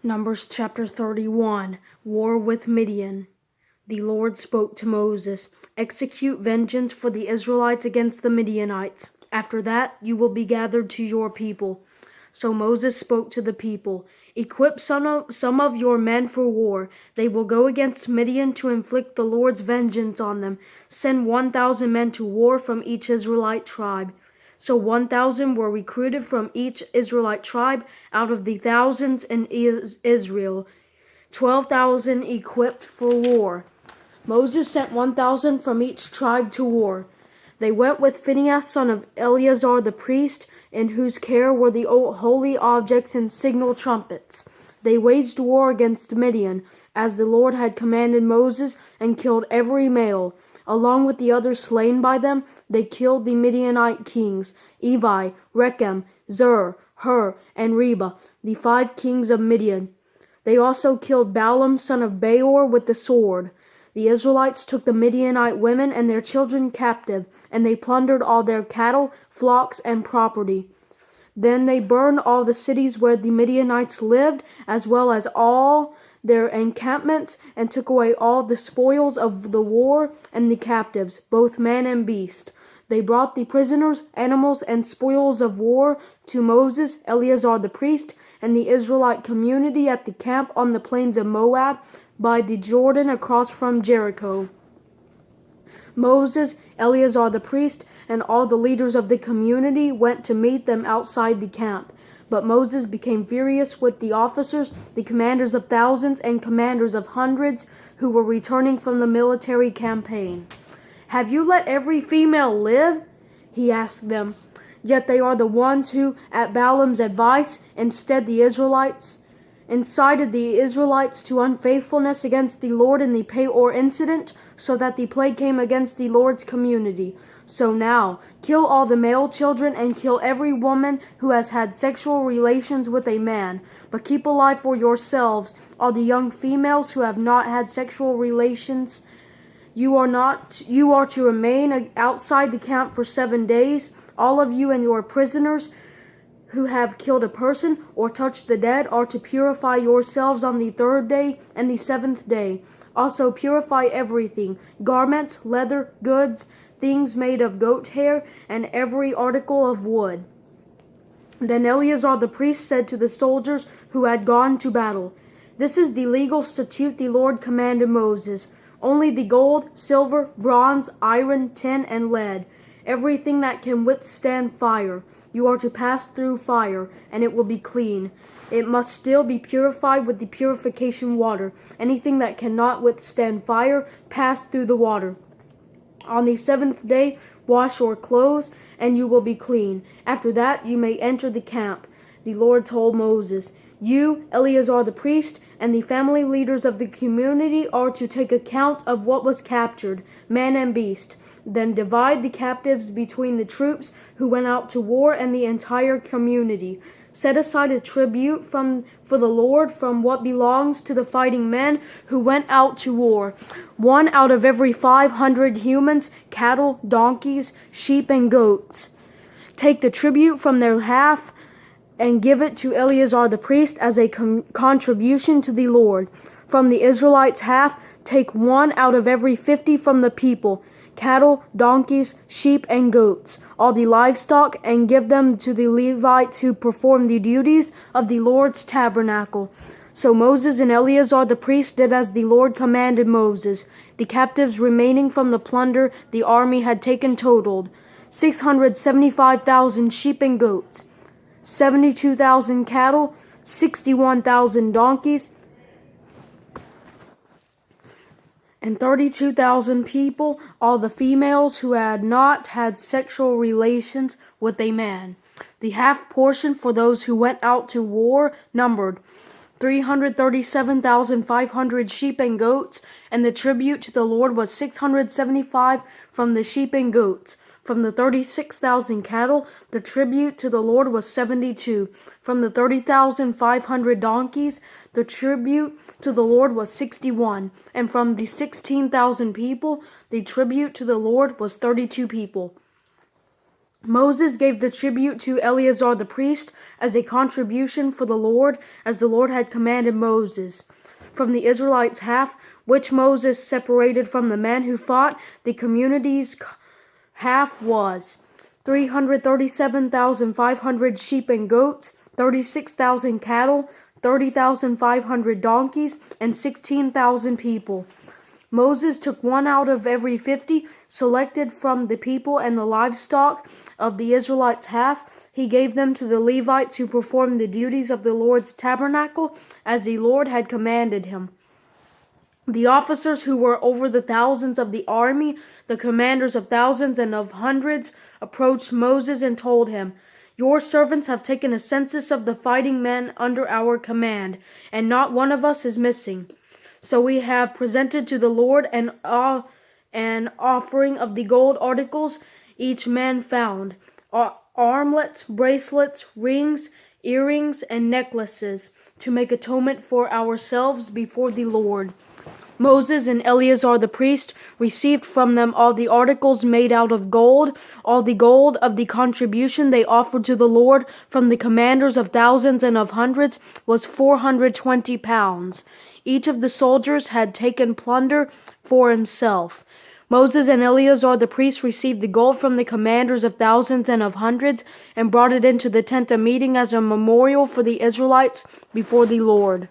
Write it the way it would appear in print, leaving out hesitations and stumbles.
Numbers chapter 31. War with Midian. The Lord spoke to Moses, "Execute vengeance for the Israelites against the Midianites. After that, you will be gathered to your people." So Moses spoke to the people, "Equip some of your men for war. They will go against Midian to inflict the Lord's vengeance on them. Send 1,000 men to war from each Israelite tribe." So 1,000 were recruited from each Israelite tribe out of the thousands in Israel, 12,000 equipped for war. Moses sent 1,000 from each tribe to war. They went with Phinehas, son of Eleazar the priest, in whose care were the holy objects and signal trumpets. They waged war against Midian, as the Lord had commanded Moses, and killed every male. Along with the others slain by them, they killed the Midianite kings, Evi, Rechem, Zur, Hur, and Reba, the 5 kings of Midian. They also killed Balaam, son of Beor, with the sword. The Israelites took the Midianite women and their children captive, and they plundered all their cattle, flocks, and property. Then they burned all the cities where the Midianites lived, as well as all their encampments, and took away all the spoils of the war and the captives, both man and beast. They brought the prisoners, animals, and spoils of war to Moses, Eleazar the priest, and the Israelite community at the camp on the plains of Moab, by the Jordan across from Jericho. Moses, Eleazar the priest, and all the leaders of the community went to meet them outside the camp. But Moses became furious with the officers, the commanders of thousands and commanders of hundreds, who were returning from the military campaign. "Have you let every female live?" he asked them. Yet they are the ones who, at Balaam's advice, incited the Israelites to unfaithfulness against the Lord in the Peor incident, so that the plague came against the Lord's community. So now, kill all the male children and kill every woman who has had sexual relations with a man, but keep alive for yourselves all the young females who have not had sexual relations. You are to remain outside the camp for 7 days, all of you and your prisoners who have killed a person or touched the dead are to purify yourselves on the 3rd day and the 7th day. Also purify everything, garments, leather, goods, things made of goat hair, and every article of wood. Then Eleazar the priest said to the soldiers who had gone to battle, "This is the legal statute the Lord commanded Moses. Only the gold, silver, bronze, iron, tin, and lead, everything that can withstand fire. You are to pass through fire, and it will be clean. It must still be purified with the purification water. Anything that cannot withstand fire, pass through the water. On the 7th day, wash your clothes, and you will be clean. After that, you may enter the camp." The Lord told Moses, "You, Eleazar the priest, and the family leaders of the community are to take account of what was captured, man and beast. Then divide the captives between the troops who went out to war and the entire community. Set aside a tribute for the Lord from what belongs to the fighting men who went out to war. 1 out of every 500 humans, cattle, donkeys, sheep, and goats. Take the tribute from their half and give it to Eleazar the priest as a contribution to the Lord. From the Israelites' half, take 1 out of every 50 from the people, cattle, donkeys, sheep, and goats, all the livestock, and give them to the Levites who perform the duties of the Lord's tabernacle." So Moses and Eleazar the priest did as the Lord commanded Moses. The captives remaining from the plunder the army had taken totaled 675,000 sheep and goats, 72,000 cattle, 61,000 donkeys, and 32,000 people, all the females who had not had sexual relations with a man. The half portion for those who went out to war numbered 337,500 sheep and goats, and the tribute to the Lord was 675 from the sheep and goats. From the 36,000 cattle, the tribute to the Lord was 72. From the 30,500 donkeys, the tribute to the Lord was 61. And from the 16,000 people, the tribute to the Lord was 32 people. Moses gave the tribute to Eleazar the priest as a contribution for the Lord, as the Lord had commanded Moses. From the Israelites' half, which Moses separated from the men who fought, the community's half was 337,500 sheep and goats, 36,000 cattle, 30,500 donkeys, and 16,000 people. Moses took one out of every 50 selected from the people and the livestock of the Israelites' half. He gave them to the Levites who performed the duties of the Lord's tabernacle as the Lord had commanded him. The officers who were over the thousands of the army, the commanders of thousands and of hundreds, approached Moses and told him, "Your servants have taken a census of the fighting men under our command, and not one of us is missing. So we have presented to the Lord an offering of the gold articles each man found, armlets, bracelets, rings, earrings, and necklaces, to make atonement for ourselves before the Lord." Moses and Eleazar the priest received from them all the articles made out of gold. All the gold of the contribution they offered to the Lord from the commanders of thousands and of hundreds was 420 pounds. Each of the soldiers had taken plunder for himself. Moses and Eleazar the priest received the gold from the commanders of thousands and of hundreds and brought it into the tent of meeting as a memorial for the Israelites before the Lord.